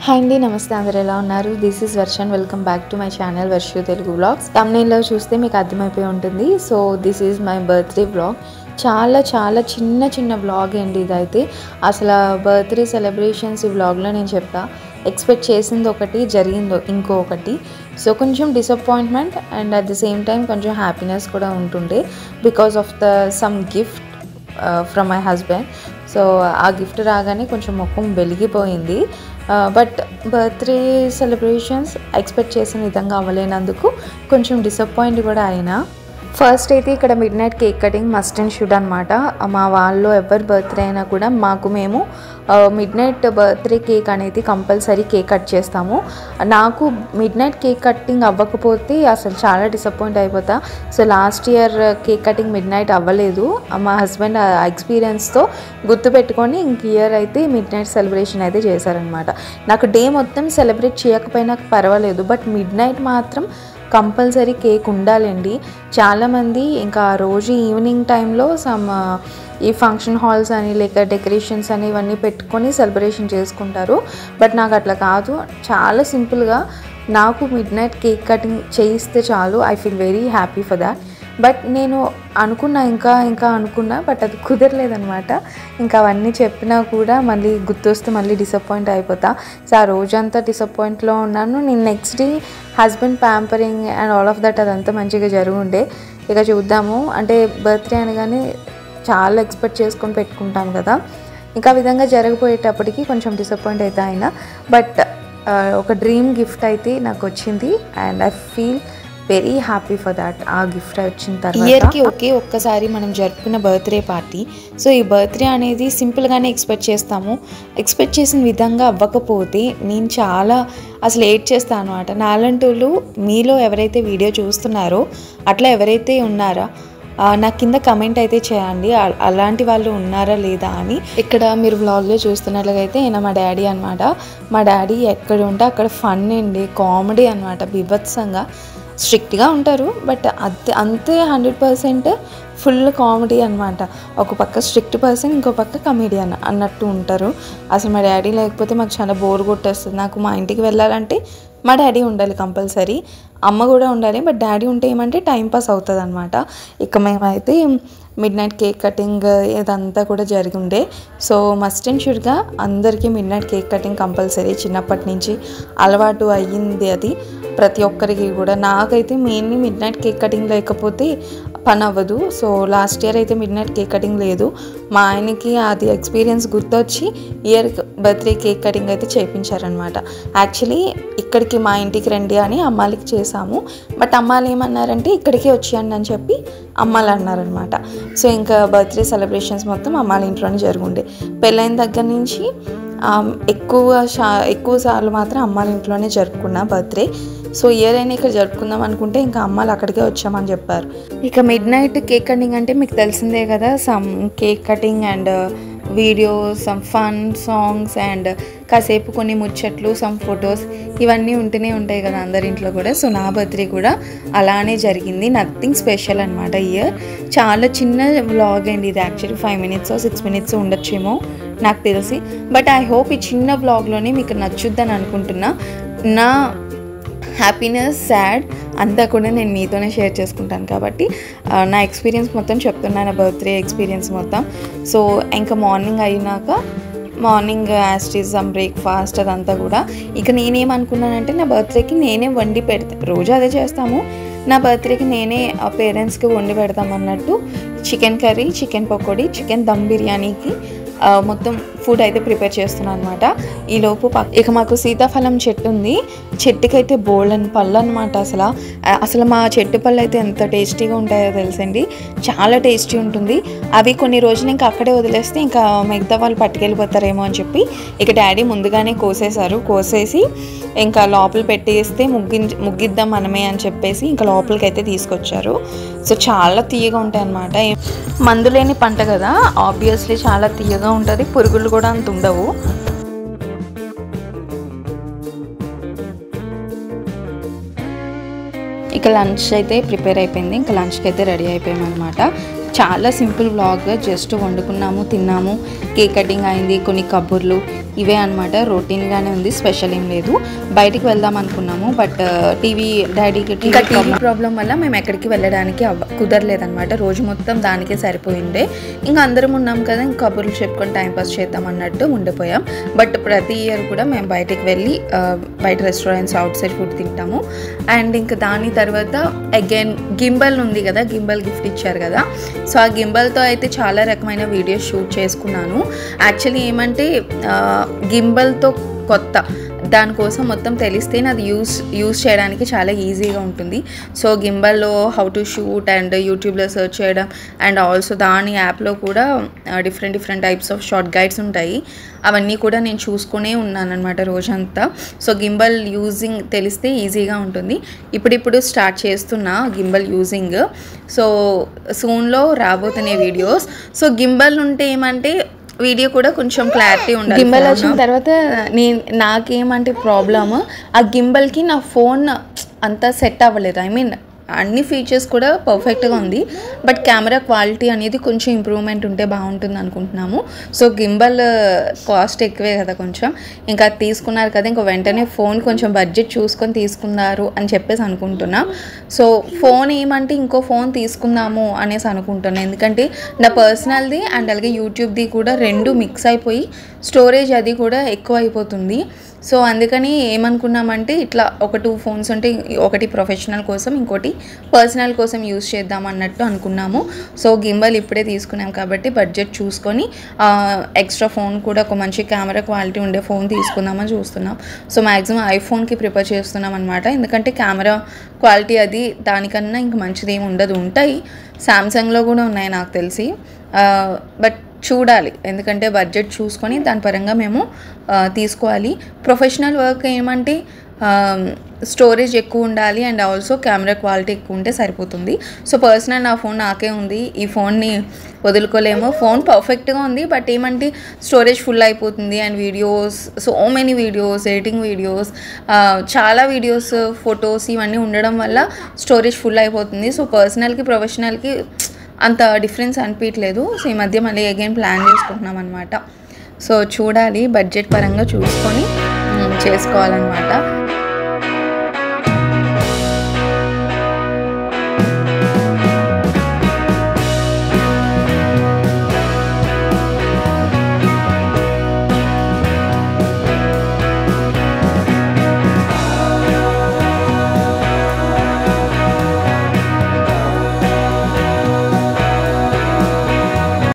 Hi అండి, నమస్తే. అందరూ ఎలా ఉన్నారు? This is Varshan. Welcome back to my channel Varshu Telugu vlogs. తమ్నైల్లో చూస్తే మీకు అర్థమైపోయి ఉంటుంది. So this is my birthday vlog. చాలా చాలా చిన్న వ్లాగ్ అండి ఇదైతే. అసలు బర్త్డే సెలబ్రేషన్స్ ఈ వ్లాగ్లో నేను చెప్తా. ఎక్స్పెక్ట్ చేసింది ఒకటి, జరిగింది ఇంకొకటి. సో కొంచెం disappointment and at the same time కొంచెం హ్యాపీనెస్ కూడా ఉంటుండే because of the sum gift from my husband. So ఆ గిఫ్ట్ రాగానే కొంచెం ముఖం వెలిగిపోయింది. బట్ బర్త్డే సెలబ్రేషన్స్ ఎక్స్పెక్ట్ చేసిన విధంగా అవ్వలేనందుకు కొంచెం డిసప్పాయింట్ కూడా అయినా. ఫస్ట్ అయితే ఇక్కడ mid night cake cutting must and should అనమాట. మా వాళ్ళు ఎవరి బర్త్డే అయినా కూడా మేము మిడ్ నైట్ బర్త్డే కేక్ అనేది కంపల్సరీ కేక్ కట్ చేస్తాము. నాకు మిడ్ నైట్ కేక్ కటింగ్ అవ్వకపోతే అసలు చాలా డిసప్పాయింట్ అయిపోతా. So last year cake cutting mid night అవ్వలేదు. మా హస్బెండ్ ఆ ఎక్స్పీరియన్స్తో గుర్తుపెట్టుకొని ఇంక ఇయర్ అయితే మిడ్ నైట్ సెలబ్రేషన్ అయితే చేశారనమాట. నాకు డే మొత్తం సెలబ్రేట్ చేయకపోయినా పర్వాలేదు, బట్ మిడ్ నైట్ మాత్రం కంపల్సరీ కేక్ ఉండాలండి. చాలామంది ఇంకా ఆ రోజు ఈవినింగ్ టైంలో ఈ ఫంక్షన్ హాల్స్ అని లేక డెకరేషన్స్ అని ఇవన్నీ పెట్టుకొని సెలబ్రేషన్ చేసుకుంటారు. బట్ నాకు అట్లా కాదు, చాలా సింపుల్గా నాకు మిడ్ నైట్ కేక్ కటింగ్ చేయిస్తే చాలు. I feel very happy for that. But నేను అనుకున్నా ఇంకా అనుకున్నా, బట్ అది కుదరలేదనమాట. ఇంకా అవన్నీ చెప్పినా కూడా మళ్ళీ గుర్తొస్తే మళ్ళీ డిసప్పాయింట్ అయిపోతా. సో ఆ రోజంతా డిసప్పాయింట్లో ఉన్నాను. నేను next day husband pampering and all of that అదంతా మంచిగా జరుగుండే. ఇక చూద్దాము, అంటే బర్త్డే అనగానే చాలా ఎక్స్పెక్ట్ చేసుకొని పెట్టుకుంటాం కదా. ఇంకా ఆ విధంగా జరగబోయేటప్పటికి కొంచెం డిసప్పాయింట్ అయితే అయినా, బట్ ఒక డ్రీమ్ గిఫ్ట్ అయితే నాకు వచ్చింది and I feel very happy for that. ఆ గిఫ్ట్ వచ్చిన తర్వాత ఇయర్కి ఒక్కసారి మనం జరుపుకున్న బర్త్డే పార్టీ. సో ఈ బర్త్డే అనేది సింపుల్గానే ఎక్స్పెక్ట్ చేస్తాము. ఎక్స్పెక్ట్ చేసిన విధంగా అవ్వకపోతే నేను చాలా అసలు ఏడ్ చేస్తాను అనమాట. నాలంటోళ్ళు మీలో ఎవరైతే వీడియో చూస్తున్నారో అట్లా ఎవరైతే ఉన్నారా నా కింద కమెంట్ అయితే చేయండి, అలాంటి వాళ్ళు ఉన్నారా లేదా అని. ఇక్కడ మీరు వ్లాగ్లో చూస్తున్నట్లయితే ఈయన మా డాడీ అనమాట. మా డాడీ ఎక్కడ ఉంటే అక్కడ ఫన్ అండి, కామెడీ అనమాట. బీభత్సంగా స్ట్రిక్ట్గా ఉంటారు, బట్ అంతే 100% ఫుల్ కామెడీ అనమాట. ఒక పక్క స్ట్రిక్ట్ పర్సన్, ఇంకో పక్క కమెడియన్ అన్నట్టు ఉంటారు. అసలు మా డాడీ లేకపోతే మాకు చాలా బోర్ కొట్టేస్తుంది. నాకు మా ఇంటికి వెళ్ళాలంటే మా డాడీ ఉండాలి కంపల్సరీ, అమ్మ కూడా ఉండాలి, బట్ డాడీ ఉంటే ఏమంటే టైంపాస్ అవుతుంది అనమాట. ఇక మేమైతే మిడ్ నైట్ కేక్ కటింగ్ ఇదంతా కూడా జరిగిండే. సో మస్ట్ అండ్ షుడ్గా అందరికీ mid night cake cutting compulsory, చిన్నప్పటి నుంచి అలవాటు అయ్యింది అది ప్రతి ఒక్కరికి కూడా. నాకైతే mainly mid night cake cutting లేకపోతే పని అవ్వదు. సో లాస్ట్ ఇయర్ అయితే మిడ్ నైట్ కేక్ కటింగ్ లేదు. మా ఆయనకి అది ఎక్స్పీరియన్స్ గుర్తొచ్చి ఇయర్ బర్త్డే కేక్ కటింగ్ అయితే చేయించారనమాట. యాక్చువల్లీ ఇక్కడికి మా ఇంటికి రండి అని అమ్మాయిలకి చేసాము, బట్ అమ్మాయిలు ఏమన్నారంటే ఇక్కడికే వచ్చేయండి అని చెప్పి అమ్మాయిలు అన్నారనమాట. సో ఇంకా బర్త్డే సెలబ్రేషన్స్ మొత్తం అమ్మాయిల ఇంట్లోనే జరుగుండే. పెళ్ళైన దగ్గర నుంచి ఎక్కువ సార్లు మాత్రం అమ్మాయిల ఇంట్లోనే జరుపుకున్నా బర్త్డే. సో ఇయర్ అయినా ఇక్కడ జరుపుకుందాం అనుకుంటే ఇంకా అమ్మాయిలు అక్కడికే వచ్చామని చెప్పారు. ఇక మిడ్ నైట్ కేక్ కటింగ్ అంటే మీకు తెలిసిందే కదా, some cake cutting and videos, some fun songs and కాసేపు కొన్ని ముచ్చట్లు, సమ్ ఫొటోస్ ఇవన్నీ ఉంటూనే ఉంటాయి కదా అందరింట్లో కూడా. సో నా బర్త్డే కూడా అలానే జరిగింది. నథింగ్ స్పెషల్ అనమాట. ఇయర్ చాలా చిన్న వ్లాగ్ అండి ఇది. యాక్చువల్లీ 5 minutes 6 minutes ఉండొచ్చేమో నాకు తెలిసి, బట్ ఐ హోప్ ఈ చిన్న వ్లాగ్లోనే మీకు నచ్చుద్దని అనుకుంటున్నా. నా హ్యాపీనెస్, సాడ్ అంతా కూడా నేను మీతోనే షేర్ చేసుకుంటాను కాబట్టి నా ఎక్స్పీరియన్స్ మొత్తం చెప్తున్నాను, నా బర్త్డే ఎక్స్పీరియన్స్ మొత్తం. సో ఇంకా మార్నింగ్ అయినాక యాస్టీస్ సమ్ బ్రేక్ఫాస్ట్ అదంతా కూడా. ఇక నేనేమనుకున్నానంటే నా బర్త్డేకి నేనే వండి పెడతాను, రోజు అదే చేస్తాము. నా బర్త్డేకి నేనే పేరెంట్స్కి వండి పెడతామన్నట్టు chicken curry, chicken pakodi, chicken dum బిర్యానీకి మొత్తం ఫుడ్ అయితే ప్రిపేర్ చేస్తున్నాను అనమాట. ఈలోపు ఇక మాకు సీతాఫలం చెట్టు ఉంది. చెట్టుకైతే బోల్డెన్ పళ్ళు అనమాట. అసలు మా చెట్టు పళ్ళు అయితే ఎంత టేస్టీగా ఉంటాయో తెలుసండి, చాలా టేస్టీ ఉంటుంది. అవి కొన్ని రోజులు ఇంకా అక్కడే వదిలేస్తే ఇంకా మిగతా వాళ్ళు పట్టుకెళ్ళిపోతారేమో అని చెప్పి ఇక డాడీ ముందుగానే కోసేసి ఇంకా లోపల పెట్టేస్తే ముగ్గిద్దాం మనమే అని చెప్పేసి ఇంకా లోపలికైతే తీసుకొచ్చారు. సో చాలా తీయగా ఉంటాయి అన్నమాట. మందులేని పంట కదా, ఆబ్వియస్లీ చాలా తీయగా ఉంటుంది, పురుగులు కూడా అంత ఉండవు. ఇక లంచ్ అయితే ప్రిపేర్ అయిపోయింది. ఇంకా లంచ్కి అయితే రెడీ అయిపోయామన్నమాట. చాలా సింపుల్ వ్లాగ్, జస్ట్ వండుకున్నాము, తిన్నాము, కేక్ కటింగ్ అయింది, కొన్ని కబుర్లు, ఇవే అనమాట. రొటీన్గానే ఉంది, స్పెషల్ ఏం లేదు. బయటికి వెళ్దాం అనుకున్నాము, బట్ డాడీకి టీవీ ప్రాబ్లం వల్ల మేము ఎక్కడికి వెళ్ళడానికి కుదరలేదనమాట. రోజు మొత్తం దానికే సరిపోయిండే. ఇంకా అందరం ఉన్నాం కదా, ఇంకా కబుర్లు చెప్పుకొని టైంపాస్ చేద్దాం అన్నట్టు ఉండిపోయాం. బట్ ప్రతి ఇయర్ కూడా మేము బయటికి వెళ్ళి బయట రెస్టారెంట్స్, అవుట్ సైడ్ ఫుడ్ తింటాము. అండ్ ఇంకా దాని తర్వాత అగైన్ గింబల్ ఉంది కదా, గింబల్ గిఫ్ట్ ఇచ్చారు కదా. సో ఆ గింబల్తో అయితే చాలా రకమైన వీడియోస్ షూట్ చేసుకున్నాను. యాక్చువల్లీ ఏమంటే గింబల్తో కొత్త, దానికోసం మొత్తం తెలిస్తే అది యూస్ చేయడానికి చాలా ఈజీగా ఉంటుంది. సో గింబల్లో హౌ టు షూట్ అండ్ యూట్యూబ్లో సెర్చ్ చేయడం, అండ్ ఆల్సో దాని యాప్లో కూడా different types of short guides ఉంటాయి. అవన్నీ కూడా నేను చూసుకునే ఉన్నాను అనమాట రోజంతా. సో గింబల్ యూజింగ్ తెలిస్తే ఈజీగా ఉంటుంది. ఇప్పుడు స్టార్ట్ చేస్తున్నా గింబల్ యూజింగ్. సో సూన్లో రాబోతున్నాయి వీడియోస్. సో గింబల్ ఉంటే ఏమంటే వీడియో కూడా కొంచెం క్లారిటీ ఉండాలి. గింబల్ వచ్చిన తర్వాత నాకేమంటే ప్రాబ్లమ్, ఆ గింబల్కి నా ఫోన్ అంతా సెట్ అవ్వలేదు. ఐ మీన్ అన్ని ఫీచర్స్ కూడా పర్ఫెక్ట్గా ఉంది, బట్ కెమెరా క్వాలిటీ అనేది కొంచెం ఇంప్రూవ్మెంట్ ఉంటే బాగుంటుంది అనుకుంటున్నాము. సో గింబల్ కాస్ట్ ఎక్కువే కదా కొంచెం, ఇంకా తీసుకున్నారు కదా, ఇంకా వెంటనే ఫోన్ కొంచెం బడ్జెట్ చూసుకొని తీసుకున్నారు అని చెప్పేసి అనుకుంటున్నాం. సో ఫోన్ ఏమంటే ఇంకో ఫోన్ తీసుకుందాము అనేసి అనుకుంటున్నాను, ఎందుకంటే నా పర్సనల్ది అండ్ అలాగే యూట్యూబ్ది కూడా రెండు మిక్స్ అయిపోయి స్టోరేజ్ అది కూడా ఎక్కువ అయిపోతుంది. సో అందుకని ఏమనుకున్నామంటే ఇట్లా ఒక 2 ఫోన్స్ ఉంటే, ఒకటి ప్రొఫెషనల్ కోసం, ఇంకోటి పర్సనల్ కోసం యూజ్ చేద్దాం అన్నట్టు అనుకున్నాము. సో గింబల్ ఇప్పుడే తీసుకున్నాం కాబట్టి బడ్జెట్ చూసుకొని ఎక్స్ట్రా ఫోన్ కూడా ఒక మంచి కెమెరా క్వాలిటీ ఉండే ఫోన్ తీసుకుందామని చూస్తున్నాం. సో మ్యాక్సిమం ఐఫోన్కి ప్రిఫర్ చేస్తున్నాం అనమాట, ఎందుకంటే కెమెరా క్వాలిటీ అది దానికన్నా ఇంక మంచిది ఏమి ఉండదు. ఉంటాయి, శాంసంగ్లో కూడా ఉన్నాయి నాకు తెలిసి, బట్ చూడాలి, ఎందుకంటే బడ్జెట్ చూసుకొని దాని పరంగా మేము తీసుకోవాలి. ప్రొఫెషనల్ వర్క్ ఏమంటే స్టోరేజ్ ఎక్కువ ఉండాలి అండ్ ఆల్సో కెమెరా క్వాలిటీ ఎక్కువ ఉంటే సరిపోతుంది. సో పర్సనల్ నా ఫోన్ నాకే ఉంది, ఈ ఫోన్ని వదులుకోలేము. ఫోన్ పర్ఫెక్ట్గా ఉంది, బట్ ఏమంటే స్టోరేజ్ ఫుల్ అయిపోతుంది. And videos, so many videos, editing videos, చాలా వీడియోస్, ఫొటోస్ ఇవన్నీ ఉండడం వల్ల స్టోరేజ్ ఫుల్ అయిపోతుంది. సో పర్సనల్కి ప్రొఫెషనల్కి అంత డిఫరెన్స్ అనిపించలేదు. సో ఈ మధ్య మళ్ళీ అగైన్ ప్లాన్ చేసుకుంటున్నాం అనమాట. సో చూడాలి, బడ్జెట్ పరంగా చూసుకొని చేసుకోవాలన్నమాట.